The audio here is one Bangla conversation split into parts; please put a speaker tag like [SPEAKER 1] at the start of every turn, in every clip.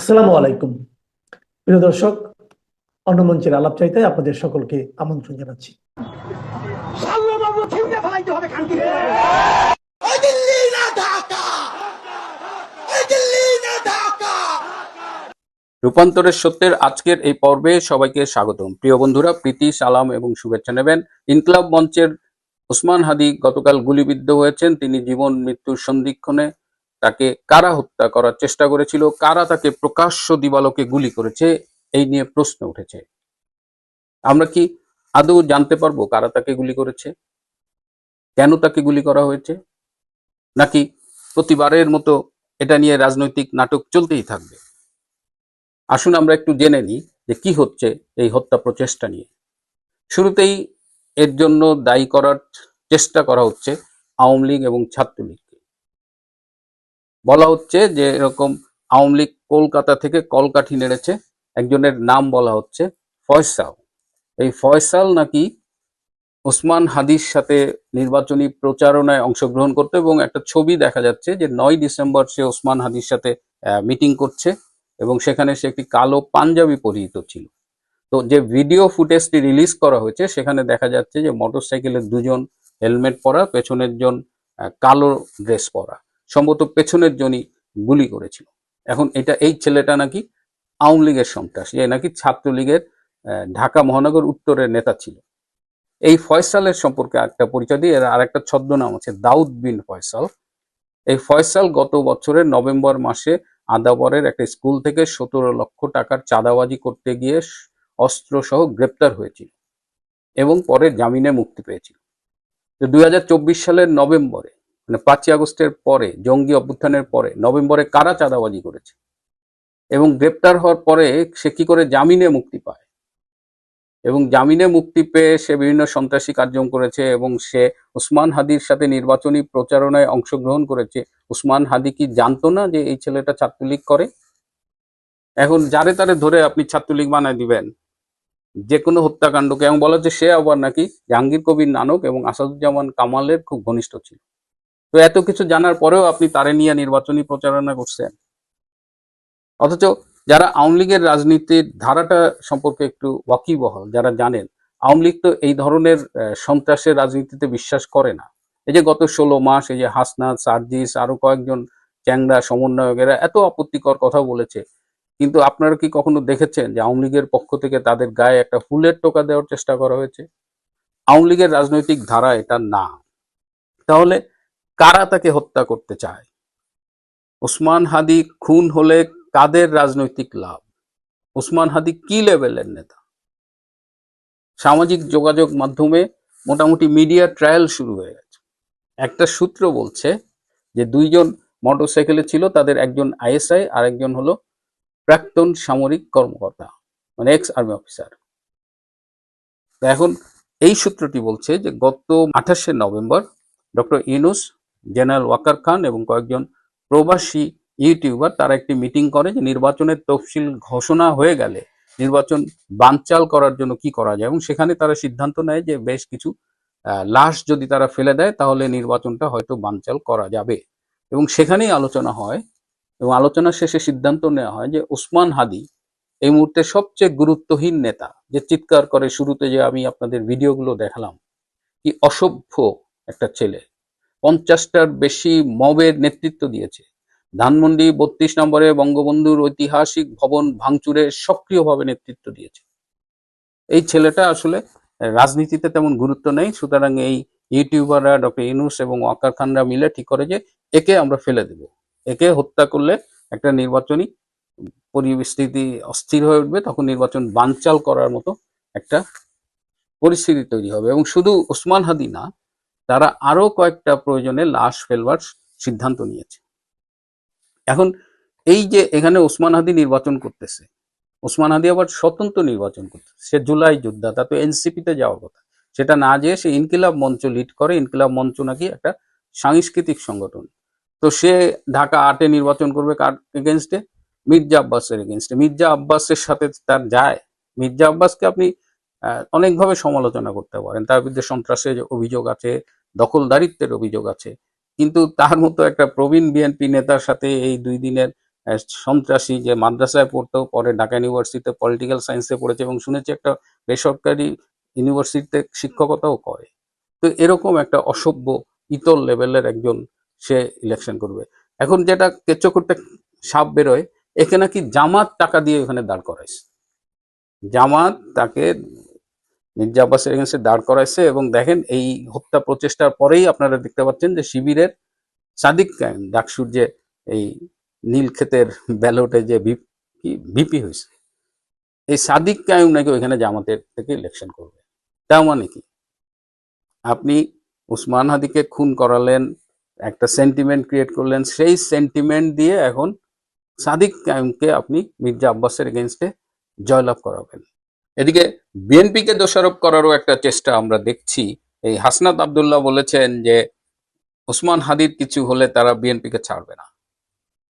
[SPEAKER 1] আসসালামু আলাইকুম। প্রিয় দর্শক, অন্য মঞ্চের আলাপ চাইতে আপনাদের সকলকে আমন্ত্রণ জানাচ্ছি।
[SPEAKER 2] রূপান্তরের সত্যের আজকের এই পর্বে সবাইকে স্বাগতম। প্রিয় বন্ধুরা, প্রীতি, সালাম এবং শুভেচ্ছা নেবেন। ইনকিলাব মঞ্চের ওসমান হাদি গতকাল গুলিবিদ্ধ হয়েছেন। তিনি জীবন মৃত্যুর সন্ধিক্ষণে। তাকে কারা হত্যা করার চেষ্টা করেছিল, কারা তাকে প্রকাশ্য দিবালোকে গুলি করেছে, এই নিয়ে প্রশ্ন উঠেছে। আমরা কি আদৌ জানতে পারবো কারা তাকে গুলি করেছে, কেন তাকে গুলি করা হয়েছে, নাকি প্রতিবারের মতো এটা নিয়ে রাজনৈতিক নাটক চলতেই থাকবে? আসুন আমরা একটু জেনে নিই যে কি হচ্ছে এই হত্যা প্রচেষ্টা নিয়ে। শুরুতেই এর জন্য দায়ী করার চেষ্টা করা হচ্ছে আওয়ামী লীগ এবং ছাত্রলীগকে। বলা হচ্ছে যে এরকম আওয়ামী লীগ কলকাতা থেকে কলকাঠি নেড়েছে। একজনের নাম বলা হচ্ছে ফয়সাল। এই ফয়সাল নাকি ওসমান হাদির সাথে নির্বাচনী প্রচারণায় অংশগ্রহণ করতে, এবং একটা ছবি দেখা যাচ্ছে যে 9 ডিসেম্বর সে ওসমান হাদির সাথে মিটিং করছে এবং সেখানে সে একটি কালো পাঞ্জাবি পরিহিত ছিল। তো যে ভিডিও ফুটেজটি রিলিজ করা হয়েছে সেখানে দেখা যাচ্ছে যে মোটরসাইকেলের দুজন হেলমেট পরা, পেছনের জন কালো ড্রেস পরা, সম্ভবত পেছনের জনই গুলি করেছিল। এখন এই ছেলেটা নাকি আওয়ামী লীগের সন্ত্রাসী, এ নাকি ছাত্রলীগের ঢাকা মহানগর উত্তরের নেতা ছিল। এই ফয়সালের সম্পর্কে একটা পরিচয় দিয়ে, এর আরেকটা ছদ্মনাম আছে দাউদ বিন ফয়সাল। এই ফয়সাল গত বছরের নভেম্বর মাসে আদাবরের একটা স্কুল থেকে 17 লক্ষ টাকার চাঁদাবাজি করতে গিয়ে অস্ত্র সহ গ্রেপ্তার হয়েছিল এবং পরে জামিনে মুক্তি পেয়েছিল। 2024 সালের নভেম্বরে, মানে 5ই আগস্টের পরে, জঙ্গি অভ্যুত্থানের পরে নভেম্বরে কারা চাঁদাবাজি করেছে এবং গ্রেপ্তার হওয়ার পরে সে কি করে জামিনে মুক্তি পায়, এবং জামিনে মুক্তি পেয়ে সে বিভিন্ন সন্ত্রাসী কার্যক্রম করেছে এবং সে ওসমান হাদির সাথে নির্বাচনী প্রচারণায় অংশগ্রহণ করেছে। ওসমান হাদি কি জানতো না যে এই ছেলেটা ছাত্রলীগ করে? এখন যারে তারে ধরে আপনি ছাত্রলীগ বানায় দিবেন যে কোনো হত্যাকাণ্ডকে, এবং বলা হচ্ছে সে আবার নাকি জাহাঙ্গীর কবির নানক এবং আসাদুজ্জামান কামালের খুব ঘনিষ্ঠ ছিল। তো এত কিছু জানার পরেও আপনি তারে নিয়ে নির্বাচনী প্রচারণা করছেন। অথচ যারা আওয়ামী লীগের রাজনীতির ধারাটা সম্পর্কে একটু ওয়াকিবহাল, যারা জানেন, আওয়ামী লীগ তো এই ধরনের সন্ত্রাসের রাজনীতিতে বিশ্বাস করে না। এই যে গত 16 মাস এই যে হাসনাত, সার্জিস, আরো কয়েকজন চ্যাংড়া সমন্বয়কেরা এত আপত্তিকর কথা বলেছে, কিন্তু আপনারা কি কখনো দেখেছেন যে আওয়ামী লীগের পক্ষ থেকে তাদের গায়ে একটা ফুলের টোকা দেওয়ার চেষ্টা করা হয়েছে? আওয়ামী লীগের রাজনৈতিক ধারা এটা না। তাহলে কারা তাকে হত্যা করতে চায়? ওসমান হাদি খুন হলে কাদের রাজনৈতিক লাভ? ওসমান হাদি কি লেভেলের নেতা? সামাজিক যোগাযোগ মাধ্যমে মোটামুটি মিডিয়া ট্রায়াল শুরু হয়ে গেছে। একটা সূত্র বলছে যে দুইজন মোটরসাইকেলে ছিল, তাদের একজন আইএসআই আর একজন হলো প্রাক্তন সামরিক কর্মকর্তা, মানে এক্স আর্মি অফিসার। এখন এই সূত্রটি বলছে যে গত 28শে November doctor Yunus, general Waker Khan এবং কয়েকজন প্রবাসী ইউটিউবার তারা একটি মিটিং করে যে নির্বাচনের তফসিল ঘোষণা হয়ে গেলে নির্বাচন বানচাল করার জন্য কি করা যায়, এবং সেখানে তারা সিদ্ধান্ত নেয় যে বেশ কিছু লাশ যদি তারা ফেলে দেয় তাহলে নির্বাচনটা হয়তো বানচাল করা যাবে। এবং সেখানেই আলোচনা হয় এবং আলোচনা শেষে সিদ্ধান্ত নেওয়া হয় যে ওসমান হাদি এই মুহূর্তে সবচেয়ে গুরুত্বহীন নেতা, যে চিৎকার করে শুরুতে যে আমি আপনাদের ভিডিওগুলো দেখালাম, কি অসভ্য একটা ছেলে, 50টার বেশি মবের নেতৃত্ব দিয়েছে, ধানমন্ডি 32 নম্বরে বঙ্গবন্ধুর ঐতিহাসিক ভবন ভাঙচুরে সক্রিয়ভাবে নেতৃত্ব দিয়েছে। এই ছেলেটা আসলে রাজনীতিতে তেমন গুরুত্ব নেই। সুতরাং এই ইউটিউবাররা, ডক্টর ইউনূস এবং ওয়াকার খানরা মিলে ঠিক করে যে একে আমরা ফেলে দেব, একে হত্যা করলে একটা নির্বাচনী পরিস্থিতি অস্থির হয়ে উঠবে, তখন নির্বাচন বানচাল করার মতো একটা পরিস্থিতি তৈরি হবে। এবং শুধু ওসমান হাদি না, তারা আরো কয়েকটা প্রয়োজনে লাশ ফেলবার সিদ্ধান্ত নিয়েছে। এখন এই যে এখানে ওসমান হাদি নির্বাচন করতেছে, ওসমান হাদি আবার স্বতন্ত্র নির্বাচন করতেছে, সে জুলাই যোদ্ধা, তা তো এনসিপিতে যাওয়ার কথা, সেটা না যেয়ে সে ইনকিলাব মঞ্চ লিড করে। ইনকিলাব মঞ্চ নাকি একটা সাংস্কৃতিক সংগঠন। তো সে ঢাকা 8-এ নির্বাচন করবে কার এগেনস্টে? মির্জা আব্বাসের এগেনস্টে। মির্জা আব্বাসের সাথে তার যায়? মির্জা আব্বাসকে আপনি অনেকভাবে সমালোচনা করতে পারেন, তার বিরুদ্ধে সন্ত্রাসের অভিযোগ আছে, দখলদারিত্বের অভিযোগ আছে, কিন্তু তার মতো একটা প্রবীণ বিএনপি নেতার সাথে এই 2 দিনের সন্ত্রাসী, যে মাদ্রাসায় পড়তো, পরে ঢাকা ইউনিভার্সিটিতে পলিটিক্যাল সায়েন্সে পড়েছে এবং শুনেছি একটা বেসরকারি ইউনিভার্সিটিতে শিক্ষকতাও করে। তো এরকম একটা অসভ্য ইতর লেভেলের একজন সে ইলেকশন করবে। এখন যেটা কেচ্চ করতে সাপ বেরোয়, একে নাকি জামাত টাকা দিয়ে ওখানে দাঁড় করাইছে। জামাত তাকে মির্জা আব্বাসের এগেন্সে দাঁড় করাইছে এবং দেখেন এই হত্যা প্রচেষ্টার পরেই আপনারা দেখতে পাচ্ছেন যে শিবিরের সাদিক কায়েম, ডাকসুর যে এই নীলক্ষেতের ব্যালটে যে ভিপি হয়েছে, এই সাদিক কায়েম নাকি ওইখানে জামাতের থেকে ইলেকশন করবে। তার মানে কি, আপনি উসমান হাদিকে খুন করালেন, একটা সেন্টিমেন্ট ক্রিয়েট করলেন, সেই সেন্টিমেন্ট দিয়ে এখন সাদিক কায়েমকে আপনি মির্জা আব্বাসের এগেনস্টে জয়লাভ করাবেন। এদিকে বিএনপিকে দোষারোপ করারও একটা চেষ্টা আমরা দেখছি। এই হাসনাত আব্দুল্লাহ বলেছেন যে ওসমান হাদির কিছু হলে তারা বিএনপিকে ছাড়বে না।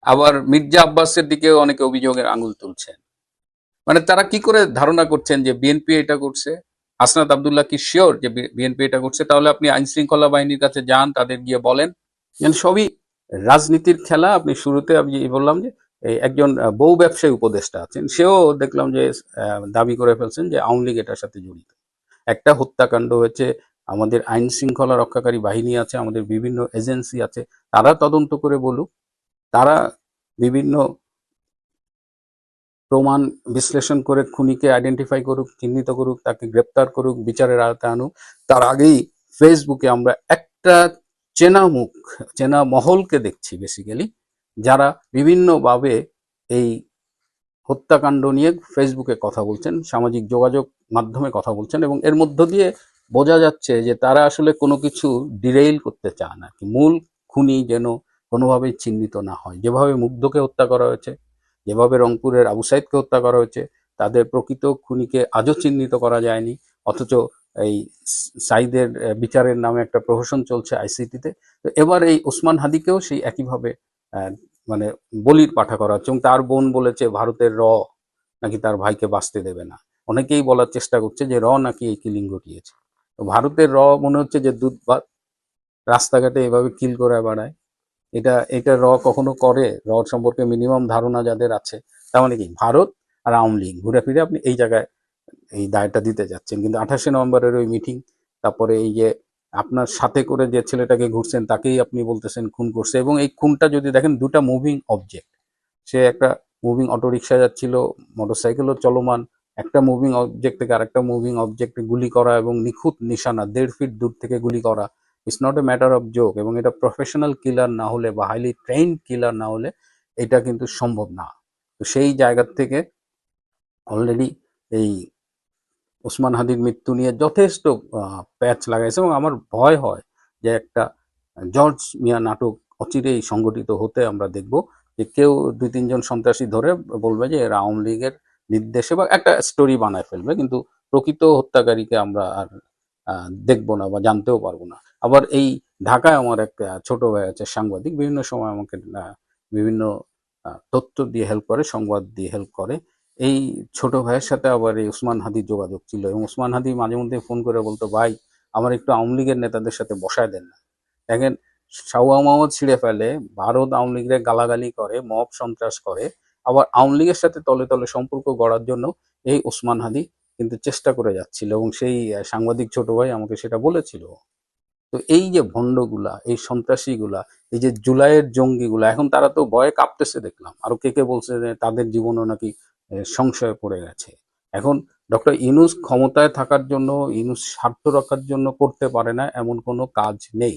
[SPEAKER 2] আবার মির্জা আব্বাসের দিকেও অনেকে অভিযোগের আঙুল তুলছেন। মানে তারা কি করে ধারণা করছেন যে বিএনপি এটা করছে? হাসনাত আব্দুল্লাহ কি শিওর যে বিএনপি এটা করছে? তাহলে আপনি আইন শৃঙ্খলা বাহিনীর কাছে যান, তাদের গিয়ে বলেন। সবই রাজনীতির খেলা। আপনি শুরুতে আমি বললাম যে একজন বউ ব্যবসায়ী উপদেষ্টা আছেন, সেও দেখলাম যে দাবি করে ফেলছেন যে আওয়ামী লীগ এটার সাথে জড়িত। একটা হত্যাকাণ্ড হয়েছে, আমাদের আইন শৃঙ্খলা রক্ষাকারী বাহিনী আছে, আমাদের বিভিন্ন এজেন্সি আছে, তারা তদন্ত করে বলুক, তারা বিভিন্ন প্রমাণ বিশ্লেষণ করে খুনিকে আইডেন্টিফাই করুক, চিহ্নিত করুক, তাকে গ্রেপ্তার করুক, বিচারের আওতায় আনুক। তার আগেই ফেসবুকে আমরা একটা চেনা মুখ, চেনা মহলকে দেখছি বেসিক্যালি, যারা বিভিন্নভাবে এই হত্যাকাণ্ড নিয়ে ফেসবুকে কথা বলছেন, সামাজিক যোগাযোগ মাধ্যমে কথা বলছেন, এবং এর মধ্য দিয়ে বোঝা যাচ্ছে যে তারা আসলে কোনো কিছু ডিরেইল করতে চায় না, মূল খুনি যেন কোনোভাবেই চিহ্নিত না হয়। যেভাবে মুগ্ধকে হত্যা করা হয়েছে, যেভাবে রংপুরের আবু সাইদকে হত্যা করা হয়েছে, তাদের প্রকৃত খুনিকে আজও চিহ্নিত করা যায়নি, অথচ এই সাইদের বিচারের নামে একটা প্রহসন চলছে আইসিটিতে। তো এবার এই ওসমান হাদিকেও সেই একইভাবে মানে বলির পাঠা করা হচ্ছে, এবং তার বোন বলেছে ভারতের র নাকি তার ভাইকে বাঁচতে দেবে না। অনেকেই বলার চেষ্টা করছে যে র নাকি এই কিলিং ঘটিয়েছে। তো ভারতের র মনে হচ্ছে যে দুধ ভাত রাস্তাঘাটে এভাবে কিল করে বেড়ায়। এটা র কখনো করে? র সম্পর্কে মিনিমাম ধারণা যাদের আছে, তার মানে কি ভারত আর আওয়ামী লীগ ঘুরে ফিরে আপনি এই জায়গায় এই দায়টা দিতে যাচ্ছেন। কিন্তু 28শে নভেম্বরের ওই মিটিং, তারপরে এই যে আপনার সাথে করে যে ছেলেটাকে ঘুরছেন তাকেই আপনি বলতেছেন খুন করছে, এবং এই খুনটা যদি দেখেন দুটা মুভিং অবজেক্ট, সে একটা মুভিং অটোরিকশা যাচ্ছিল, মোটরসাইকেলও চলমান, একটা মুভিং অবজেক্ট থেকে আরেকটা মুভিং অবজেক্টে গুলি করা এবং নিখুঁত নিশানা 1.5 ফিট দূর থেকে গুলি করা, it's not a matter of joke. এবং এটা প্রফেশনাল কিলার না হলে বা হাইলি ট্রেইনড কিলার না হলে এটা কিন্তু সম্ভব না। তো সেই জায়গা থেকে অলরেডি এই ওসমান হাদির মৃত্যু নিয়ে যথেষ্ট প্যাচ লাগাইছে, এবং আমার ভয় হয় যে একটা জর্জ মিয়া নাটক অচিরেই সংগঠিত হতে আমরা দেখব, যে কেউ 2-3 জন সন্ত্রাসী ধরে বলবে যে এরা আওয়ামী লীগের নির্দেশে, বা একটা স্টোরি বানায় ফেলবে, কিন্তু প্রকৃত হত্যাকারীকে আমরা আর দেখবো না বা জানতেও পারবো না। আবার এই ঢাকায় আমার এক ছোট ভাই আছে সাংবাদিক, বিভিন্ন সময় আমাকে বিভিন্ন তথ্য দিয়ে হেল্প করে, সংবাদ দিয়ে হেল্প করে। এই ছোট ভাইয়ের সাথে আবার এই ওসমান হাদির যোগাযোগ ছিল, এবং ওসমান হাদি মাঝে মধ্যে ফোন করে বলতো, ভাই আমার একটু আওয়ামী লীগের নেতাদের সাথে বসায় দেন না। দেখেন, সাউয়া মোহাম্মদ ছিঁড়ে ফেলে, ভারত আওয়ামী লীগের গালাগালি করে, মব সন্ত্রাস করে, আবার আওয়ামী লীগের সাথে তলে তলে সম্পর্ক গড়ার জন্য এই ওসমান হাদি কিন্তু চেষ্টা করে যাচ্ছিল, এবং সেই সাংবাদিক ছোট ভাই আমাকে সেটা বলেছিল। তো এই যে ভণ্ডগুলা, এই সন্ত্রাসীগুলা, এই যে জুলাইয়ের জঙ্গিগুলা, এখন তারা তো ভয়ে কাঁপতেছে দেখলাম। আরো কে বলছে যে তাদের জীবনও নাকি সংশয়ে পড়ে গেছে। এখন ডক্টর ইউনূস ক্ষমতায় থাকার জন্য, ইউনূস স্বার্থ রক্ষার জন্য করতে পারে না এমন কোনো কাজ নেই।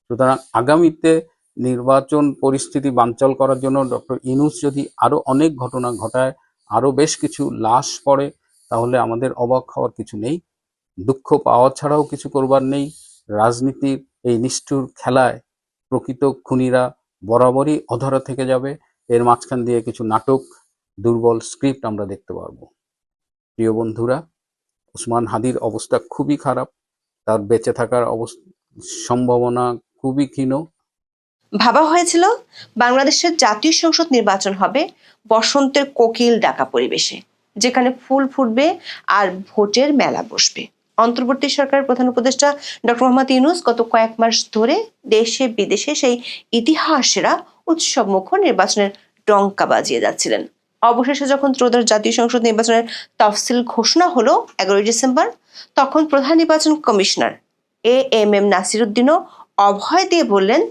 [SPEAKER 2] সুতরাং আগামীতে নির্বাচন পরিস্থিতি বানচাল করার জন্য ডক্টর ইউনূস যদি আরো অনেক ঘটনা ঘটায়, আরো বেশ কিছু লাশ পড়ে, তাহলে আমাদের অবাক হওয়ার কিছু নেই। দুঃখ পাওয়া ছাড়াও কিছু করবার নেই। রাজনীতির এই নিষ্ঠুর খেলায় প্রকৃত খুনিরা বরাবরই অধরা থেকে যাবে। এর মাঝখান দিয়ে কিছু নাটক, দুর্বল স্ক্রিপ্ট আমরা দেখতে পারবো। প্রিয় বন্ধুরা, ওসমান হাদির অবস্থা খুবই খারাপ, তার বেঁচে থাকার সম্ভাবনা খুবই ক্ষীণ।
[SPEAKER 3] ভাবা হয়েছিল বাংলাদেশের জাতীয় সংসদ নির্বাচন হবে বসন্তের কোকিল ডাকা পরিবেশে, যেখানে ফুল ফুটবে আর ভোটের মেলা বসবে। অন্তর্বর্তী সরকারের প্রধান উপদেষ্টা ডক্টর মোহাম্মদ ইউনূস গত কয়েক মাস ধরে দেশে বিদেশে সেই ইতিহাসেরা উৎসবমুখর নির্বাচনের ডঙ্কা বাজিয়ে যাচ্ছিলেন। অবশেষে যখন ত্রয়োদশ জাতীয় সংসদ নির্বাচনের তফসিল ঘোষণা হলো 11 ডিসেম্বর, তখন প্রধান নির্বাচন কমিশনার এএমএম নাসিরউদ্দিনও অভয় দিয়ে বললেন,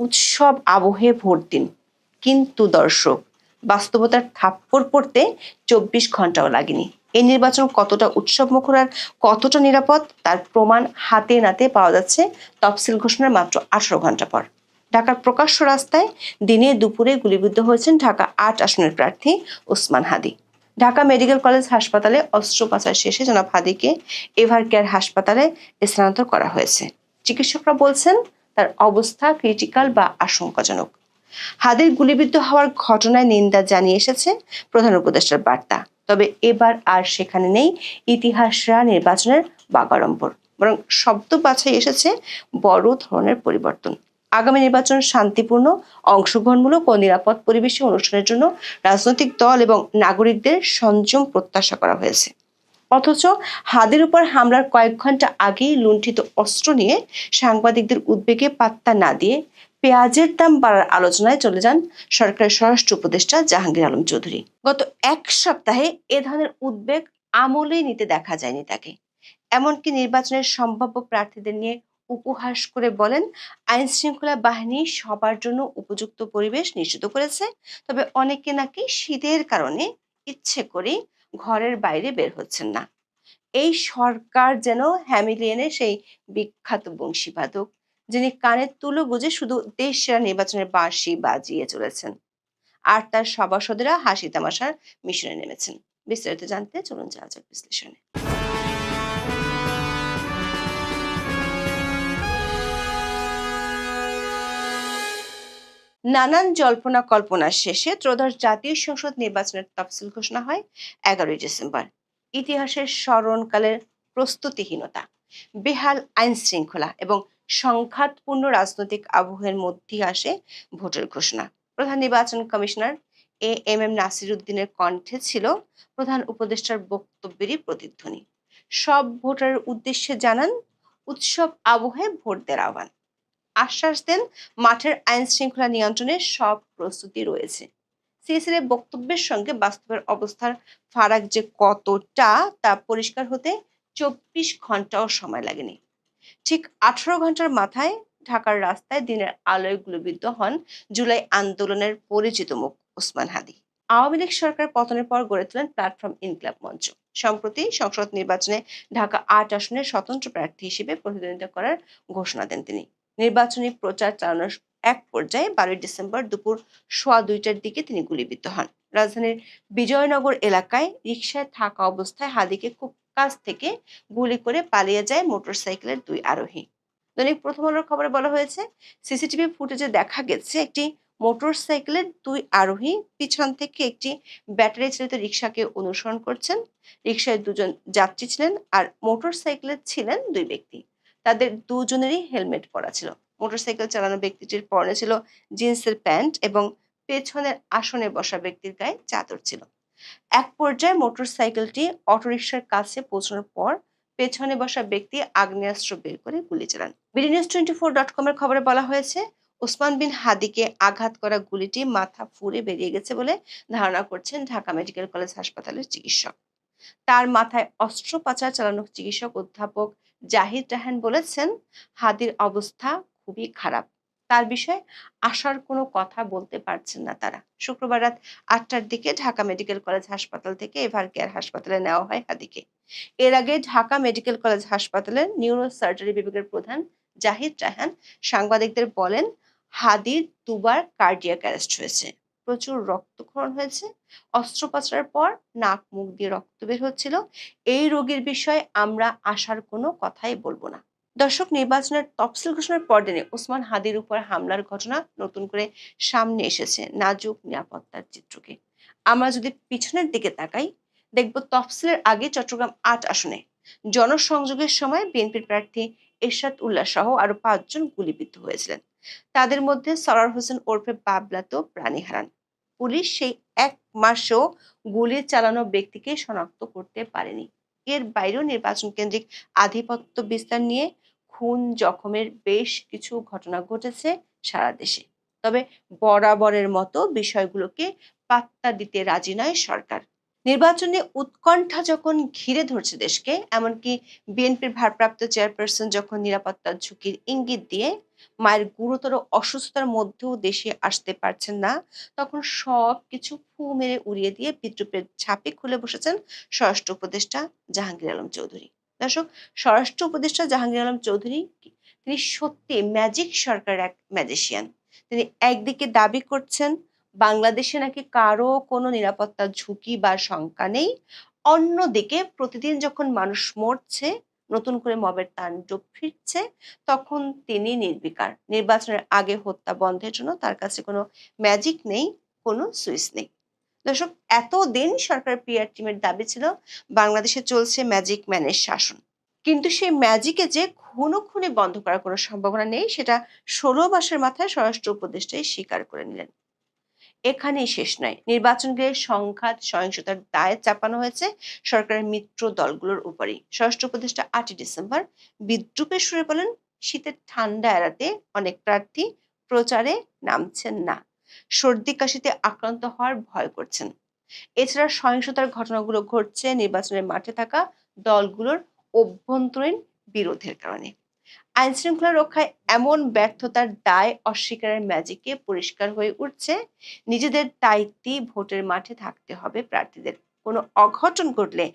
[SPEAKER 3] উৎসব আবহে ভোট দিন। কিন্তু দর্শক, বাস্তবতার থাপ্পড় পড়তে 24 ঘন্টাও লাগেনি। এই নির্বাচন কতটা উৎসবমুখর আর কতটা নিরাপদ তার প্রমাণ হাতে নাতে পাওয়া যাচ্ছে তফসিল ঘোষণার মাত্র 18 ঘন্টা পর। ঢাকার প্রকাশ্য রাস্তায় দিনে দুপুরে গুলিবিদ্ধ হয়েছেন ঢাকা 8 আসনের প্রার্থী ওসমান হাদী। ঢাকা মেডিকেল কলেজ হাসপাতালে অস্ত্রোপচার শেষে জনাব হাদীকে এভার কেয়ার হাসপাতালে স্থানান্তর করা হয়েছে। চিকিৎসকরা বলছেন তার অবস্থা ক্রিটিক্যাল বা আশঙ্কাজনক। হাদীর গুলিবিদ্ধ হওয়ার ঘটনায় নিন্দা জানিয়ে এসেছে প্রধান উপদেষ্টার বার্তা। তবে এবার আর সেখানে নেই ইতিহাসরা নির্বাচনের বাগাড়ম্বর, বরং শব্দ বাছাই এসেছে বড় ধরনের পরিবর্তন। আগামী নির্বাচন শান্তিপূর্ণ, অংশগ্রহণমূলক ও নিরাপদ পরিবেশে অনুষ্ঠানের জন্য রাজনৈতিক দল এবং নাগরিকদের সংযম প্রত্যাশা করা হয়েছে। অথচ হাদীর উপর হামলার কয়েক ঘন্টা আগেই লুণ্ঠিত অস্ত্র নিয়ে সাংবাদিকদের উদ্বেগে পাত্তা না দিয়ে পেঁয়াজের দাম বাড়ার আলোচনায় চলে যান সরকারের স্বরাষ্ট্র উপদেষ্টা জাহাঙ্গীর আলম চৌধুরী। গত এক সপ্তাহে এ ধরনের উদ্বেগ আমলেই নিতে দেখা যায়নি তাকে। এমনকি নির্বাচনের সম্ভাব্য প্রার্থীদের নিয়ে উপহাস করে বলেন, আইন শৃঙ্খলা বাহিনী সবার জন্য উপযুক্ত পরিবেশ নিশ্চিত করেছে, তবে অনেকে নাকি শীতের কারণে ইচ্ছে করে ঘরের বাইরে বের হচ্ছেন না। এই সরকার যেন হ্যামিলিয়নের সেই বিখ্যাত বংশীবাদক, যিনি কানের তুলো গুজে শুধু দেশ সেরা নির্বাচনের বাঁশি বাজিয়ে চলেছেন, আর তার সভাসদেরা হাসি তামাশার মিশনে নেমেছেন। বিস্তারিত জানতে চলুন যাওয়া যাক বিশ্লেষণে। নানান জল্পনা কল্পনার শেষে ত্রয়োদশ জাতীয় সংসদ নির্বাচনের তফসিল ঘোষণা হয় 11 ডিসেম্বর। ইতিহাসের স্মরণকালের প্রস্তুতিহীনতা, বেহাল আইন শৃঙ্খলা এবং সংঘাতপূর্ণ রাজনৈতিক আবহের মধ্যে আসে ভোটের ঘোষণা। প্রধান নির্বাচন কমিশনার এএমএম নাসিরউদ্দিনের কণ্ঠে ছিল প্রধান উপদেষ্টার বক্তব্যেরই প্রতিধ্বনি। সব ভোটারের উদ্দেশ্যে জানান, উৎসব আবহে ভোট দেওয়ার আহ্বান। আশ্বাস দেন মাঠের আইন শৃঙ্খলা নিয়ন্ত্রণে সব প্রস্তুতি রয়েছে। সিএসির বক্তব্যের সঙ্গে বাস্তবের অবস্থার ফারাক যে কতটা তা পরিষ্কার হতে 24 ঘন্টাও সময় লাগেনি। ঠিক 18 ঘন্টার মাথায় ঢাকার রাস্তায় দিনের আলোয় গুলিবিদ্ধ হন জুলাই আন্দোলনের পরিচিত মুখ ওসমান হাদী। আওয়ামী লীগ সরকার পতনের পর গড়ে তোলেন প্ল্যাটফর্ম ইনকিলাব মঞ্চ। সম্প্রতি সংসদ নির্বাচনে ঢাকা 8 আসনের স্বতন্ত্র প্রার্থী হিসেবে প্রতিদ্বন্দ্বিতা করার ঘোষণা দেন তিনি। নির্বাচনী প্রচার চালানোর এক পর্যায়ে 12 ডিসেম্বর দুপুর 2:15টার দিকে তিনি গুলিবিদ্ধ হন। রাজধানীর বিজয়নগর এলাকায় রিকশায় থাকা অবস্থায় হাদীকে খুব কাছ থেকে গুলি করে পালিয়ে যায় মোটরসাইকেলের 2 আরোহী। দৈনিক প্রথম আলোর খবরে বলা হয়েছে, সিসিটিভি ফুটেজে দেখা গেছে একটি মোটরসাইকেলের 2 আরোহী পিছন থেকে একটি ব্যাটারি চালিত রিকশাকে অনুসরণ করছেন। রিকশায় 2 জন যাত্রী ছিলেন আর মোটরসাইকেলে ছিলেন 2 ব্যক্তি। তাদের দুজনেরই হেলমেট পরা ছিল। মোটরসাইকেল চালানো ব্যক্তিটির পরনে ছিল জিন্সের প্যান্ট এবং পেছনের আসনে বসা ব্যক্তির গায়ে চাদর ছিল। এক পর্যায়ে মোটরসাইকেলটি অটোরিকশার কাছে পৌঁছানোর পর পেছনে বসা ব্যক্তি আগ্নেয়াস্ত্র বের করে গুলি চালান। BDNews24.com এর খবরে বলা হয়েছে, ওসমান বিন হাদীকে আঘাত করা গুলিটি মাথা ফুঁড়ে বেরিয়ে গেছে বলে ধারণা করছেন ঢাকা মেডিকেল কলেজ হাসপাতালের চিকিৎসক। তার মাথায় অস্ত্রোপচার চালানো চিকিৎসক অধ্যাপক জাহিদ রায়হান বলেছেন, হাদীর অবস্থা খুবই খারাপ। তার বিষয়ে আশার কোনো কথা বলতে পারছেন না তারা। শুক্রবার রাত 8টার দিকে ঢাকা মেডিকেল কলেজ হাসপাতাল থেকে এভার কেয়ার হাসপাতালে নেওয়া হয় হাদীকে। এর আগে ঢাকা মেডিকেল কলেজ হাসপাতালের নিউরো সার্জারি বিভাগের প্রধান জাহিদ রায়হান সাংবাদিকদের বলেন, হাদীর 2 বার কার্ডিয়াক অ্যারেস্ট হয়েছে, প্রচুর রক্তক্ষরণ হয়েছে, অস্ত্রোপচারের পর নাক মুখ দিয়ে রক্ত বের হচ্ছিল। এই রোগীর বিষয়ে আমরা আশার কোনো কথাই বলবো না। দর্শক, নির্বাচনের তফসিল ঘোষণার পরদিনে ওসমান হাদীর উপর হামলার ঘটনা নতুন করে সামনে এসেছে নাজুক নিরাপত্তার চিত্রকে। আমরা যদি পিছনের দিকে তাকাই, দেখব তফসিলের আগে চট্টগ্রাম 8 আসনে জনসংযোগের সময় বিএনপির প্রার্থী এরশাদ উল্লাহ সহ আরো 5 জন গুলিবিদ্ধ হয়েছিলেন। তাদের মধ্যে সরার হোসেন ওরফে বাবলা তো প্রাণী হারান। পুলিশ সেই 1 মাসেও গুলি চালানো ব্যক্তিকে শনাক্ত করতে পারেনি। এর বাইরেও নির্বাচন কেন্দ্রিক আধিপত্য বিস্তার নিয়ে খুন জখমের বেশ কিছু ঘটনা ঘটেছে সারা দেশে। তবে বরাবরের মতো বিষয়গুলোকে পাত্তা দিতে রাজি নয় সরকার। নির্বাচনে উৎকণ্ঠা যখন ঘিরে ধরছে দেশকে, এমনকি বিএনপির ভারপ্রাপ্ত চেয়ারপারসন যখন নিরাপত্তার ঝুঁকির ইঙ্গিত দিয়ে মায়ের গুরুতর অসুস্থতার মধ্যেও দেশে আসতে পারছেন না, তখন সবকিছু ফু মেরে উড়িয়ে দিয়ে বিদ্রুপের ঝাঁপে খুলে বসেছেন স্বরাষ্ট্র উপদেষ্টা জাহাঙ্গীর আলম চৌধুরী। দর্শক, স্বরাষ্ট্র উপদেষ্টা জাহাঙ্গীর আলম চৌধুরী তিনি সত্যি ম্যাজিক সরকারের এক ম্যাজিশিয়ান। তিনি একদিকে দাবি করছেন বাংলাদেশে নাকি কারো কোনো নিরাপত্তার ঝুঁকি বা শঙ্কা নেই, অন্যদিকে প্রতিদিন যখন মানুষ মরছে, নতুন করে মবের তাণ্ডব ফিরছে, তখন তিনি নির্বিকার। নির্বাচনের আগে হত্যা বন্ধের জন্য তার কাছে কোনো ম্যাজিক নেই, কোনো সুইচ নেই। দর্শক, এতদিন সরকার পিআর টিমের দাবি ছিল বাংলাদেশে চলছে ম্যাজিক ম্যানের শাসন, কিন্তু সেই ম্যাজিকে যে খুনোখুনি বন্ধ করার কোনো সম্ভাবনা নেই, সেটা 16 মাসের মাথায় স্বরাষ্ট্র উপদেষ্টাই স্বীকার করে নিলেন। এখানেই শেষ নয়, নির্বাচন ঘিরে সংঘাত সহিংসতার দায় চাপানো হয়েছে সরকারের মিত্র দলগুলোর উপরেই। স্বরাষ্ট্র উপদেষ্টা 8 ডিসেম্বর বিদ্রূপের সুরে বলেন, শীতের ঠান্ডা এড়াতে অনেক প্রার্থী প্রচারে নামছেন না, সর্দি কাশিতে আক্রান্ত হওয়ার ভয় করছেন। এছাড়া সহিংসতার ঘটনাগুলো ঘটছে নির্বাচনের মাঠে থাকা দলগুলোর অভ্যন্তরীণ বিরোধের কারণে। আইন শৃঙ্খলা রক্ষায় এমন ব্যর্থতার দায় অস্বীকারের ম্যাজিকে পরিষ্কার হয়ে উঠছে নিজেদের দায়িত্বেই ভোটের মাঠে থাকতে হবে প্রার্থীদের। কোনো অঘটন ঘটলে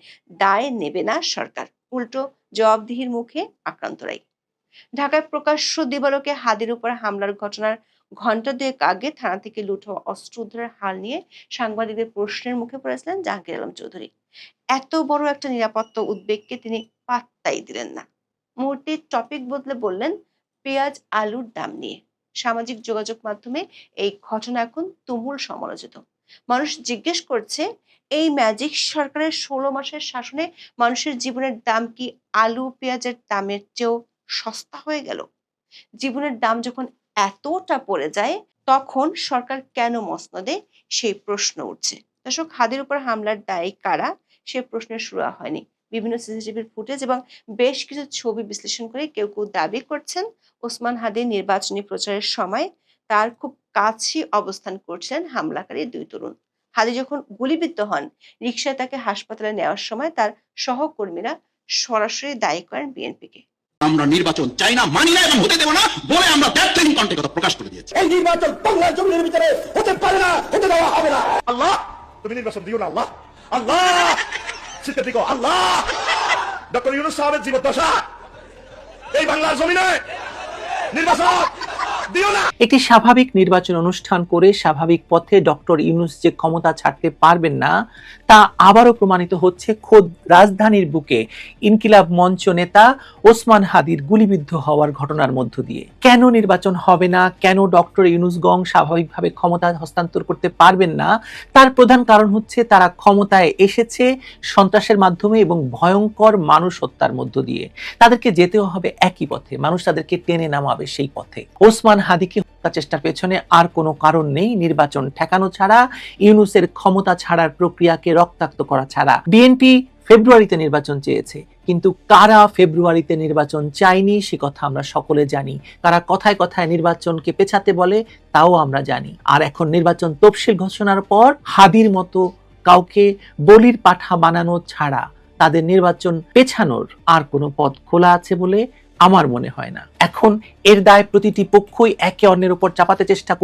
[SPEAKER 3] দায় নেবে না সরকার, উল্টো জবাবদিহির মুখে আক্রান্তরাই। ঢাকায় প্রকাশ্য দিবালোকে হাদির উপর হামলার ঘটনার ঘণ্টা দুয়েক আগে থানা থেকে লুট হওয়া অস্ত্র উদ্ধারের হাল নিয়ে সাংবাদিকদের প্রশ্নের মুখে পড়েছিলেন জাহাঙ্গীর আলম চৌধুরী। এত বড় একটা নিরাপত্তা উদ্বেগকে তিনি পাত্তাই দিলেন না। মুহূর্তে টপিক বদলে বললেন পেঁয়াজ আলুর দাম নিয়ে। সামাজিক যোগাযোগ মাধ্যমে এই ঘটনা এখন তুমুল সমালোচিত। মানুষ জিজ্ঞেস করছে, এই ম্যাজিক সরকারের 16 মাসের শাসনে মানুষের জীবনের দাম কি আলু পেঁয়াজের দামের চেয়েও সস্তা হয়ে গেল? জীবনের দাম যখন এতটা পড়ে যায়, তখন সরকার কেন মসনদে, সেই প্রশ্ন উঠছে। দর্শক, হাদির উপর হামলার দায়ী কারা, সে প্রশ্নের শুরু হয়নি। বিভিন্ন সিসিটিভির ফুটেজ এবং বেশ কিছু ছবি বিশ্লেষণ করে কেউ কেউ দাবি করছেন ওসমান হাদির নির্বাচনী প্রচারের সময় তার খুব কাছে অবস্থান করছিলেন হামলাকারী 2 তরুণ। হাদি যখন গুলিবিদ্ধ হন, রিকশায় তাকে হাসপাতালে নেওয়ার সময় তার সহকর্মীরা সরাসরি দায়ী করেন বিএনপিকে।
[SPEAKER 4] আমরা নির্বাচন চাই না, মানি না এবং হতে দেব না বলে আমরা ব্যর্থহীন কণ্ঠে কথা প্রকাশ করে দিয়েছি।
[SPEAKER 5] এই নির্বাচন বাংলার জমিনের ভিতরে হতে পারে না, হতে দেওয়া হবে না। আল্লাহ, তুমি নির্বাচন দিও না। আল্লাহ, আল্লাহ, শীতের দিকে আল্লাহ, ডক্টর ইউনূস সাহেবের জীবদ্দশা এই বাংলার জমিনে নির্বাচন দিও না।
[SPEAKER 6] একটি স্বাভাবিক নির্বাচন অনুষ্ঠান করে স্বাভাবিক পথে ডক্টর ইউনূস যে ক্ষমতা ছাড়তে পারবেন না, তা আবারও প্রমাণিত হচ্ছে খোদ রাজধানীর বুকে ইনকিলাব মঞ্চ নেতা ওসমান হাদির গুলিবিদ্ধ হওয়ার ঘটনার মধ্য দিয়ে। কেন নির্বাচন হবে না, কেন ডক্টর ইউনূসগণ স্বাভাবিকভাবে ক্ষমতা হস্তান্তর করতে পারবেন না, তার প্রধান কারণ হচ্ছে তারা ক্ষমতায় এসেছে সন্ত্রাসের মাধ্যমে এবং ভয়ঙ্কর মানুষ হত্যার মধ্য দিয়ে। তাদেরকে যেতেও হবে একই পথে, মানুষ তাদেরকে টেনে নামাবে সেই পথে। ওসমান হাদিকে হত্যা চেষ্টার পেছনে আর কোনো কারণ নেই নির্বাচন ঠেকানো ছাড়া, ইউনূসের ক্ষমতা ছাড়ার প্রক্রিয়াকে রক্তাক্ত করা ছাড়া। বিএনপি ফেব্রুয়ারিতে নির্বাচন চেয়েছে, কিন্তু কারা ফেব্রুয়ারিতে নির্বাচন চায়নি সে কথা আমরা সকলে জানি। কারা কথায় কথায় নির্বাচনকে পেছাতে বলে তাও আমরা জানি। আর এখন নির্বাচন তফসিল ঘোষণার পর হাদির মতো কাউকে বলির পাঠা বানানো ছাড়া তাদের নির্বাচন পেছানোর আর কোনো পথ খোলা আছে বলে আমার মনে হয় না। এখন এর দায় প্রতিটি পক্ষই একে অন্যের উপর চাপাতে চেষ্টা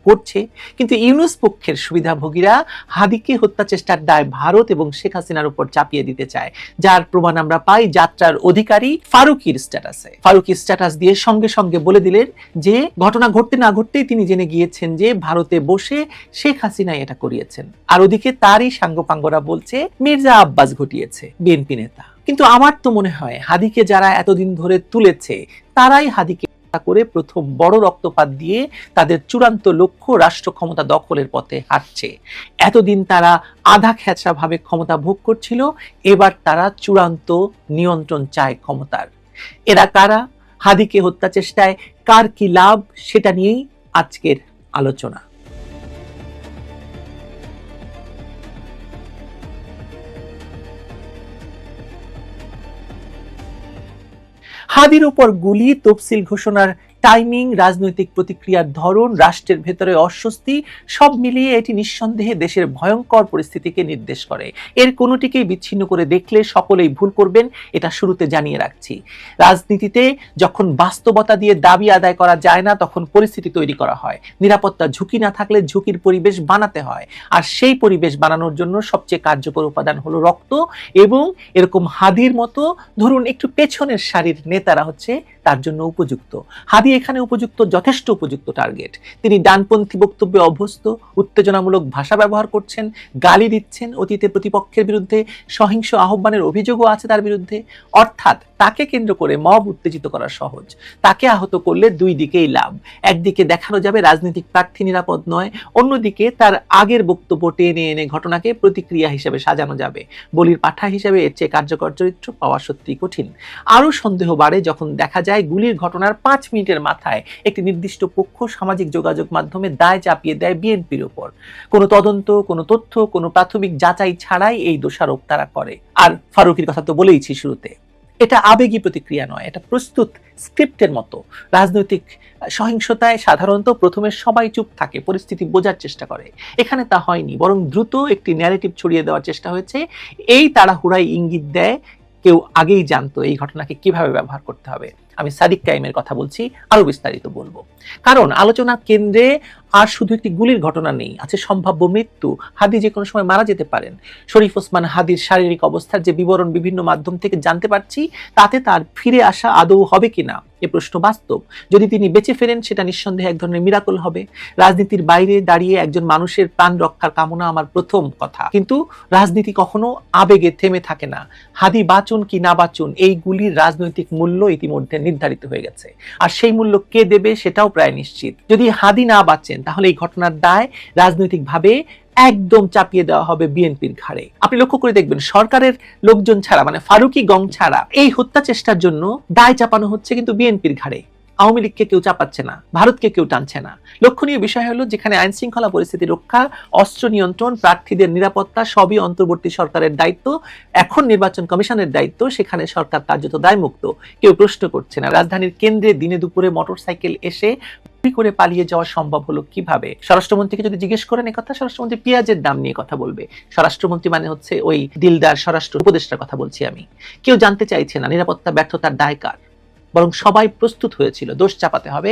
[SPEAKER 6] করছে, কিন্তু ইউনূস পক্ষের সুবিধাভোগীরা হাদিকে হত্যা চেষ্টার দায় ভারত এবং শেখ হাসিনার উপর চাপিয়ে দিতে চায়, যার প্রমাণ আমরা পাই যাত্রার অধিকারী ফারুকীর স্ট্যাটাসে। ফারুকী স্ট্যাটাস দিয়ে সঙ্গে সঙ্গে বলে দিলেন যে ঘটনা ঘটতে না ঘটতেই তিনি জেনে গিয়েছেন যে ভারতে বসে শেখ হাসিনা এটা করিয়েছেন। আর ওদিকে তারই সাঙ্গপাঙ্গরা বলছে মির্জা আব্বাস ঘটিয়েছে, বিএনপি নেতা। কিন্তু আমার তো মনে হয় হাদিকে যারা এতদিন ধরে তুলেছে তারাই হাদিকে করে প্রথম বড় রক্তপাত দিয়ে তাদের চূড়ান্ত লক্ষ্য রাষ্ট্র ক্ষমতা দখলের পথে হাঁটছে। এতদিন তারা আধা খেঁচড়া ভাবে ক্ষমতা ভোগ করছিল, এবার তারা চূড়ান্ত নিয়ন্ত্রণ চায় ক্ষমতার। এরা কারা, হাদিকে হত্যা চেষ্টায় কার কি লাভ, সেটা নিয়েই আজকের আলোচনা। হাদির উপর গুলি তফসিল ঘোষণার টাইমিং, রাজনৈতিক প্রতিক্রিয়ার ধরন, রাষ্ট্রের ভেতরে অস্বস্তি, সব মিলিয়ে এটি নিঃসন্দেহে দেশের ভয়ঙ্কর পরিস্থিতিকে নির্দেশ করে। এর কোনোটিকেই বিচ্ছিন্ন করে দেখলে সকলেই ভুল করবেন, এটা শুরুতে জানিয়ে রাখছি। রাজনীতিতে যখন বাস্তবতা দিয়ে দাবি আদায় করা যায় না, তখন পরিস্থিতি তৈরি করা হয়। নিরাপত্তা ঝুঁকি না থাকলে ঝুঁকির পরিবেশ বানাতে হয়, আর সেই পরিবেশ বানানোর জন্য সবচেয়ে কার্যকর উপাদান হলো রক্ত। এবং এরকম হাদির মতো ধরুন একটু পেছনের সারির নেতারা হচ্ছে তার জন্য উপযুক্ত। হাদি এখানে উপযুক্ত, যথেষ্ট উপযুক্ত টার্গেট। তিনি ডানপন্থী বক্তব্যে অভ্যস্ত, উত্তেজনামূলক ভাষা ব্যবহার করছেন, গালি দিচ্ছেন, অতীতে প্রতিপক্ষের বিরুদ্ধে সহিংস আহ্বানের অভিযোগও আছে তার বিরুদ্ধে। অর্থাৎ তাকে কেন্দ্র করে মব উত্তেজিত করা সহজ। তাকে আহত করলে দুই দিকেই লাভ। একদিকে দেখানো যাবে রাজনৈতিক প্রার্থী নিরাপদ নয়, অন্যদিকে তার আগের বক্তব্য টেনে এনে ঘটনাকে প্রতিক্রিয়া হিসেবে সাজানো যাবে। বলির পাঠা হিসেবে এর চেয়ে কার্যকর চরিত্র পাওয়া সত্যি কঠিন। আরো সন্দেহ বাড়ে যখন দেখা যায় গুলির ঘটনার 5 মিনিটের মাথায় একটি নির্দিষ্ট পক্ষ সামাজিক যোগাযোগ মাধ্যমে দায় চাপিয়ে দেয় বিএনপির উপর। কোনো তদন্ত, কোনো তথ্য, কোনো প্রাথমিক যাচাই ছাড়াই এই দোষারোপ তারা করে। আর ফারুকীর কথা তো বলেইছি শুরুতে, এটা আবেগী প্রতিক্রিয়া নয়, এটা প্রস্তুত স্ক্রিপ্টের মতো। রাজনৈতিক সহিংসতায় সাধারণত প্রথমে সবাই চুপ থাকে, পরিস্থিতি বোঝার চেষ্টা করে। এখানে তা হয়নি, বরং দ্রুত একটি ন্যারেটিভ ছড়িয়ে দেওয়ার চেষ্টা হয়েছে। এই তাড়াহুড়াই ইঙ্গিত দেয় কেউ আগেই জানতো এই ঘটনাকে কিভাবে ব্যবহার করতে হবে। আমি সাদিক কায়েমের কথা বলছি, আরো বিস্তারিত বলবো। কারণ আলোচনার কেন্দ্রে আর শুধু একটি গুলির ঘটনা নেই, আছে সম্ভাব্য মৃত্যু। হাদি যে কোনো সময় মারা যেতে পারেন। শরীফ ওসমান হাদির শারীরিক অবস্থার যে বিবরণ বিভিন্ন মাধ্যম থেকে জানতে পারছি, তাতে তার ফিরে আসা আদৌ হবে কিনা এ প্রশ্ন বাস্তব। যদি তিনি বেঁচে ফেরেন, সেটা নিঃসন্দেহে এক ধরনের মিরাকল হবে। রাজনীতির বাইরে দাঁড়িয়ে একজন মানুষের প্রাণ রক্ষার কামনা আমার প্রথম কথা। কিন্তু রাজনীতি কখনো আবেগে থেমে থাকে না। হাদি বাঁচুন কি না বাঁচুন, এই গুলির রাজনৈতিক মূল্য ইতিমধ্যে নির্ধারিত হয়ে গেছে, আর সেই মূল্য কে দেবে সেটাও প্রায় নিশ্চিত। যদি হাদি না বাঁচেন, তাহলে এই ঘটনার দায় রাজনৈতিকভাবে একদম চাপিয়ে দেওয়া হবে বিএনপির ঘাড়ে। আপনি লক্ষ্য করে দেখবেন, সরকারের লোকজন ছাড়া, মানে ফারুকী গং ছাড়া, এই হত্যা চেষ্টার জন্য দায় চাপানো হচ্ছে কিন্তু বিএনপির ঘাড়ে। আওয়ামী লীগকে কেউ চাপাচ্ছে না, ভারতকে কেউ টানছে না। লক্ষণীয় বিষয় হলো, যেখানে আইন শৃঙ্খলা পরিস্থিতি রক্ষা, অস্ত্র নিয়ন্ত্রণ, প্রার্থীদের নিরাপত্তা সবই অন্তর্বর্তী সরকারের দায়িত্ব, এখন নির্বাচন কমিশনের দায়িত্ব, সেখানে সরকার কার্যত দায়মুক্ত। কেউ প্রশ্ন করছে না। রাজধানীর কেন্দ্রে দিনে দুপুরে মোটরসাইকেল এসে করে পালিয়ে যাওয়া সম্ভব হলো কিভাবে? স্বরাষ্ট্রমন্ত্রীকে যদি জিজ্ঞেস করেন একথা, স্বরাষ্ট্রমন্ত্রী পেঁয়াজের দাম নিয়ে কথা বলবে। স্বরাষ্ট্রমন্ত্রী মানে হচ্ছে ওই দিলদার স্বরাষ্ট্র উপদেষ্টার কথা বলছি আমি। কেউ জানতে চাইছে না নিরাপত্তা ব্যর্থতার দায় কার, বরং সবাই প্রস্তুত হয়েছিল দোষ চাপাতে হবে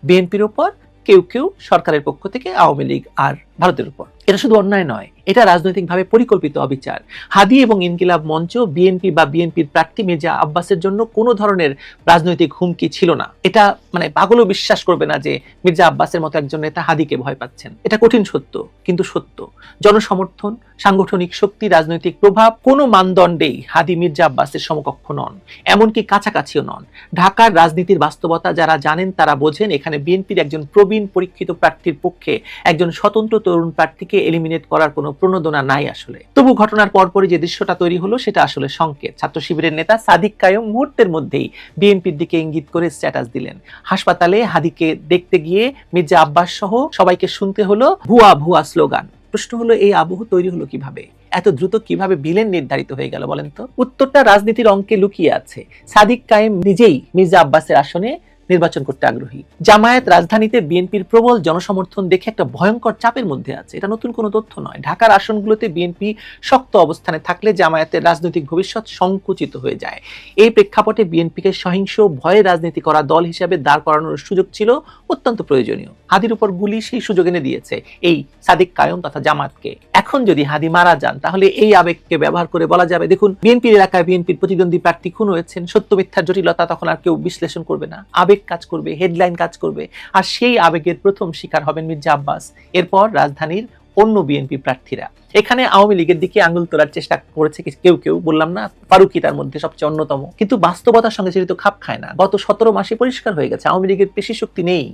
[SPEAKER 6] বিএনপির উপর, কেউ কেউ সরকারের পক্ষ থেকে আওয়ামী লীগ আর ভারতের উপর। এটা শুধু অন্যায় নয়, এটা রাজনৈতিকভাবে পরিকল্পিত অবিচার। হাদি এবং ইনকিলাব মঞ্চ বিএনপি বা বিএনপির প্রার্থী মির্জা আব্বাসের জন্য কোনো ধরনের রাজনৈতিক হুমকি ছিল না। এটা মানে পাগলও বিশ্বাস করবে না যে মির্জা আব্বাসের মতো একজন নেতা হাদিকে ভয় পাচ্ছেন। এটা কঠিন সত্য, কিন্তু সত্য। জনসমর্থন, সাংগঠনিক শক্তি, রাজনৈতিক প্রভাব, কোনো মানদণ্ডেই হাদি মির্জা আব্বাসের সমকক্ষ নন, এমনকি কাছাকাছিও নন। ঢাকার রাজনীতির বাস্তবতা যারা জানেন তারা বোঝেন, এখানে বিএনপির একজন প্রবীণ পরীক্ষিত প্রার্থীর পক্ষে একজন স্বতন্ত্র তরুণ প্রার্থীকে এলিমিনেট করার কোনো প্রণোদনা নাই আসলে। তবু ঘটনার পরপরই যে দৃশ্যটা তৈরি হলো, সেটা আসলে সংকেত। ছাত্র শিবিরের নেতা সাদিক কায়েম মুহূর্তের মধ্যেই বিএনপির দিকে ইঙ্গিত করে স্ট্যাটাস দিলেন। হাসপাতালে হাদিকে দেখতে গিয়ে মির্জা আব্বাস সহ সবাইকে শুনতে হলো ভুয়া ভুয়া স্লোগান। প্রশ্ন হলো, এই আবহ তৈরি হলো কিভাবে? এত দ্রুত কিভাবে ভিলেন নির্ধারিত হয়ে গেল বলেন তো? উত্তরটা রাজনীতির অঙ্কে লুকিয়ে আছে। সাদিক কায়েম নিজেই মির্জা আব্বাসের আসনে নির্বাচন করতে আগ্রহী। জামায়াত রাজধানীতে বিএনপির প্রবল জনসমর্থন দেখে একটা ভয়ঙ্কর চাপের মধ্যে আছে। এটা নতুন কোনো তথ্য নয়। ঢাকার আসনগুলোতে বিএনপি শক্ত অবস্থানে থাকলে জামায়াতের রাজনৈতিক ভবিষ্যৎ সংকুচিত হয়ে যায়। এই প্রেক্ষাপটে বিএনপিকে সহিংস ভয়ে রাজনীতি করা দল হিসেবে দাঁড় করানোর সুযোগ ছিল অত্যন্ত প্রয়োজনীয়। হাদির উপর গুলি সেই সুযোগ এনে দিয়েছে এই সাদিক কায়েম তথা জামায়াতকে। এখন যদি হাদি মারা যান, তাহলে এই আবেগকে ব্যবহার করে বলা যাবে, দেখুন বিএনপির এলাকায় বিএনপির প্রতিদ্বন্দ্বী প্রার্থী খুন হয়েছেন, সত্য মিথ্যার জটিলতা তখন আর কেউ বিশ্লেষণ করবে না। আবেগ কাজ করবে, হেডলাইন কাজ করবে, আর সেই আবেগের প্রথম শিকার হবেন মির্জা আব্বাস, এরপর রাজধানীর অন্য বিএনপি প্রার্থীরা। এখানে আওয়ামী লীগের দিকে আঙুল তোলার চেষ্টা করেছে কেউ কেউ, বললাম না ফারুকী তার মধ্যে সবচেয়ে অন্যতম, কিন্তু বাস্তবতার সঙ্গে যেহেতু খাপ খায় না। গত 17 মাসে পরিষ্কার হয়ে গেছে আওয়ামী লীগের পেশি শক্তি নেই।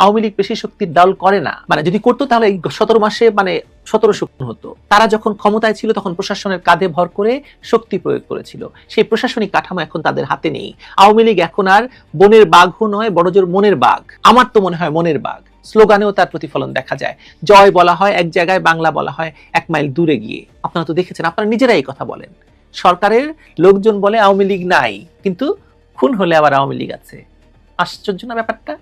[SPEAKER 6] আওয়ামী লীগ পেশি শক্তির দল করে না, মানে যদি করতো তাহলে এই 17 মাসে মানে 1700 হতো। তারা যখন ক্ষমতায় ছিল তখন প্রশাসনের কাঁধে ভর করে শক্তি প্রয়োগ করেছিল। সেই প্রশাসনিক কাঠামো এখন তাদের হাতে নেই। আওয়ামী লীগ এখন আর বনের বাঘও নয়, বড়জোর মনের বাঘ। আমার তো মনে হয় মনের বাঘ। স্লোগানেও তার প্রতিফলন দেখা যায়। জয় বলা হয় এক জায়গায়, বাংলা বলা হয় 1 মাইল দূরে গিয়ে। আপনারা তো দেখেছেন, আপনারা নিজেরাই এই কথা বলেন। সরকারের লোকজন বলে আওয়ামী লীগ নাই, কিন্তু খুন হলে আবার আওয়ামী লীগ আছে। আশ্চর্য না ব্যাপারটা?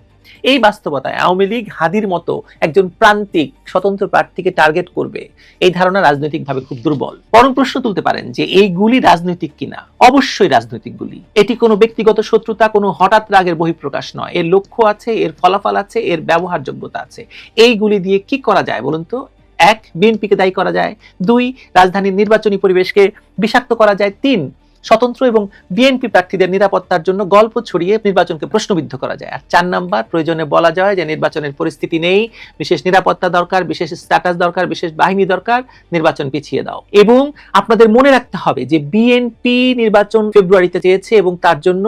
[SPEAKER 6] এই বাস্তবতায় আওয়ামী লীগ হাদির মতো একজন প্রান্তিক স্বতন্ত্র প্রার্থীকে টার্গেট করবে, এই ধারণা রাজনৈতিকভাবে খুব দুর্বল। বরং প্রশ্ন তুলতে পারেন যে এই গুলি রাজনৈতিক কিনা। অবশ্যই রাজনৈতিক গুলি। এটি কোনো ব্যক্তিগত শত্রুতা, কোনো হঠাৎ রাগের বহিঃপ্রকাশ নয়। এর লক্ষ্য আছে, এর ফলাফল আছে, এর ব্যবহারযোগ্যতা আছে। এই গুলি দিয়ে কি করা যায় বলুন তো? 1, বিএনপিকে দায়ী করা যায়। 2, রাজধানীর নির্বাচনী পরিবেশকে বিষাক্ত করা যায়। 3, স্বতন্ত্র এবং বিএনপি প্রার্থীদের নিরাপত্তার জন্য গল্প ছড়িয়ে নির্বাচনকে প্রশ্নবিদ্ধ করা যায়। আর 4 নাম্বার, প্রয়োজনে বলা যায় যে নির্বাচনের পরিস্থিতি নেই, বিশেষ নিরাপত্তা দরকার, বিশেষ স্ট্যাটাস দরকার, বিশেষ বাহিনী দরকার, নির্বাচন পিছিয়ে দাও। এবং আপনাদের মনে রাখতে হবে যে বিএনপি নির্বাচন ফেব্রুয়ারিতে চেয়েছে এবং তার জন্য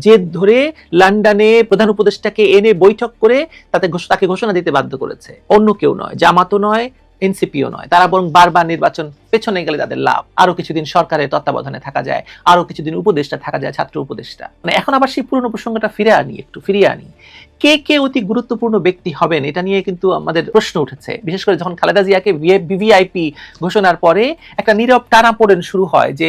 [SPEAKER 6] জেদ ধরে লন্ডনে প্রধান উপদেষ্টাকে এনে বৈঠক করে তাকে ঘোষণা দিতে বাধ্য করেছে। অন্য কেউ নয়, জামাতও নয়, এনসিপিও নয়। তারা বরং বারবার নির্বাচন পেছনে গেলে তাদের লাভ। আরো কিছুদিন সরকারের তত্ত্বাবধানে থাকা যায়, আরো কিছুদিন উপদেষ্টা থাকা যায়, ছাত্র উপদেষ্টা। মানে এখন আবার সেই পুরনো প্রসঙ্গটা ফিরিয়ে আনি। কে অতি গুরুত্বপূর্ণ ব্যক্তি হবেন এটা নিয়ে কিন্তু আমাদের প্রশ্ন উঠেছে। বিশেষ করে যখন খালেদা জিয়াকে ভিভিআইপি ঘোষণার পরে একটা নীরব টানাপোড়েন শুরু হয় যে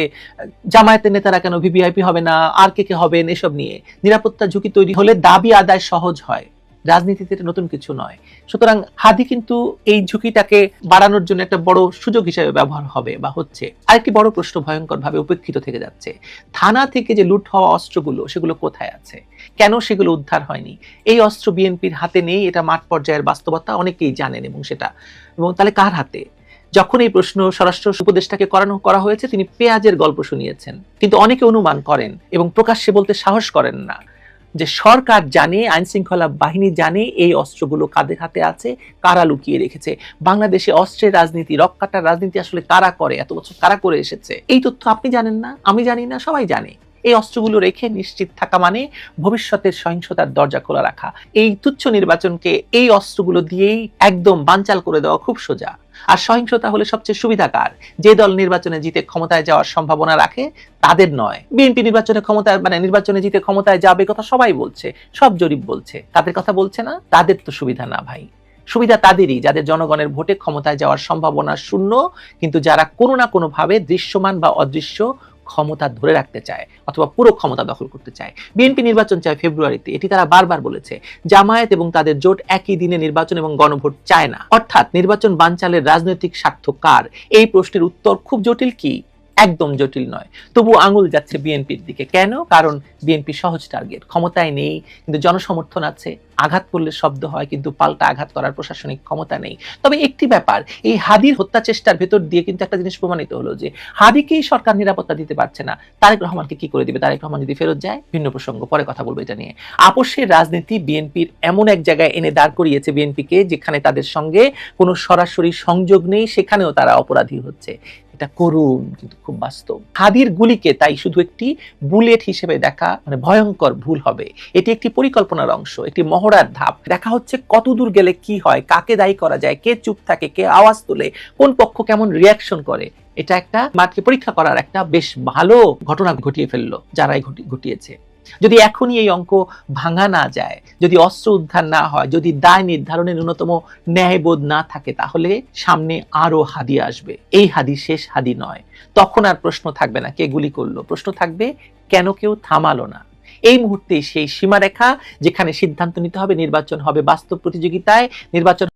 [SPEAKER 6] জামায়াতের নেতারা কেন ভিভিআইপি হবে না, আর কে হবেন, এসব নিয়ে নিরাপত্তা ঝুঁকি তৈরি হলে দাবি আদায় সহজ হয়। রাজনীতিতে এটা নতুন কিছু নয়। সুতরাং হাদি কিন্তু এই ঝুঁকিটাকে বাড়ানোর জন্য একটা বড় সুযোগ হিসেবে ব্যবহার হবে বা হচ্ছে। আরেকটি বড় প্রশ্ন ভয়ঙ্কর ভাবে উপেক্ষিত থেকে যাচ্ছে, থানা থেকে যে লুট হওয়া অস্ত্রগুলো সেগুলো কোথায় আছে, কেন সেগুলো উদ্ধার হয়নি? এই অস্ত্র বিএনপির হাতে নেই, এটা মাঠ পর্যায়ের বাস্তবতা, অনেকেই জানেন। এবং তাহলে কার হাতে? যখন এই প্রশ্ন স্বরাষ্ট্র উপদেষ্টাকে করা হয়েছে, তিনি পেঁয়াজের গল্প শুনিয়েছেন। কিন্তু অনেকে অনুমান করেন এবং প্রকাশ্যে বলতে সাহস করেন না যে সরকার জানে, আইন শৃঙ্খলা বাহিনী জানে এই অস্ত্রগুলো কাদের হাতে আছে, কারা লুকিয়ে রেখেছে। বাংলাদেশে অস্ত্রের রাজনীতি, রক্কাটার রাজনীতি আসলে কারা করে, এত বছর কারা করে এসেছে, এই তথ্য আপনি জানেন না, আমি জানি না, সবাই জানে। এই অস্ত্রগুলো রেখে নিশ্চিত থাকা মানে ভবিষ্যতের সহিংসতার দরজা খোলা রাখা। এই তুচ্ছ নির্বাচনকে এই অস্ত্রগুলো দিয়েই একদম বানচাল করে দেওয়া খুব সোজা। আর সহিংসতা হলে সবচেয়ে সুবিধাকার যে দল নির্বাচনে জিতে ক্ষমতায় যাওয়ার সম্ভাবনা রাখে তাদের নয়। বিএনপি নির্বাচনে জিতে ক্ষমতায় যাবে কথা সবাই বলছে, সব জরিপ বলছে, তাদের কথা বলছে না। তাদের তো সুবিধা না ভাই, সুবিধা তাদেরই যাদের জনগণের ভোটে ক্ষমতায় যাওয়ার সম্ভাবনা শূন্য, কিন্তু যারা কোনো না কোনো ভাবে দৃশ্যমান বা অদৃশ্য ক্ষমতা ধরে রাখতে চায় অথবা পুরো ক্ষমতা দখল করতে চায়। বিএনপি নির্বাচন চায় ফেব্রুয়ারিতে, এটি তারা বারবার বলেছে। জামায়াত এবং তাদের জোট একই দিনে নির্বাচন এবং গণভোট চায় না। অর্থাৎ নির্বাচন বানচালের রাজনৈতিক স্বার্থ কার? এই প্রশ্নের উত্তর খুব জটিল কি? একদম জটিল নয়। তবু আঙুল যাচ্ছে বিএনপির দিকে। কেন? কারণ বিএনপি সহজ টার্গেট, ক্ষমতায় নেই কিন্তু জনসমর্থন আছে, আঘাত করলে শব্দ হয় কিন্তু পাল্টা আঘাত করার প্রশাসনিক ক্ষমতা নেই। তবে একটি ব্যাপার, এই হাদির হত্যা চেষ্টার ভেতর দিয়ে কিন্তু একটা জিনিস প্রমাণিত হলো যে হাদিকেই সরকার নিরাপত্তা দিতে পারছে না, তারেক রহমানকে কি করে দিবে? তারেক রহমান যদি ফেরত যায়, ভিন্ন প্রসঙ্গ, পরে কথা বলবো এটা নিয়ে। আপোষের রাজনীতি বিএনপির এমন এক জায়গায় এনে দাঁড় করিয়েছে বিএনপিকে যেখানে তাদের সঙ্গে কোনো সরাসরি সংযোগ নেই, সেখানেও তারা অপরাধী হচ্ছে। এটা করুণ কিন্তু খুব বাস্তব। হাদির গুলিকে তাই শুধু একটি বুলেট হিসেবে দেখা মানে ভয়ঙ্কর ভুল হবে। এটি একটি পরিকল্পনার অংশ, একটি মহড়ার ধাপ। দেখা হচ্ছে কত দূর গেলে কি হয়, কাকে দায়ী করা যায়, কে চুপ থাকে, কে আওয়াজ তোলে, কোন পক্ষ কেমন রিয়াকশন করে। এটা একটা মাঠকে পরীক্ষা করার একটা বেশ ভালো ঘটনা ঘটিয়ে ফেললো যারাই ঘটিয়েছে। যদি এখনই এই অঙ্ক ভাঙা না যায়, যদি অস্ত্র উদ্ধার না হয়, যদি দায় নির্ধারণে ন্যূনতম ন্যায়বোধ না থাকে, তাহলে সামনে আরো হাদি আসবে। এই হাদি শেষ হাদি নয়। তখন আর প্রশ্ন থাকবে না কে গুলি করলো, প্রশ্ন থাকবে কেন কেউ থামালো না। এই মুহূর্তে সেই সীমারেখা যেখানে সিদ্ধান্ত নিতে হবে নির্বাচন হবে বাস্তব প্রতিযোগিতায়, নির্বাচন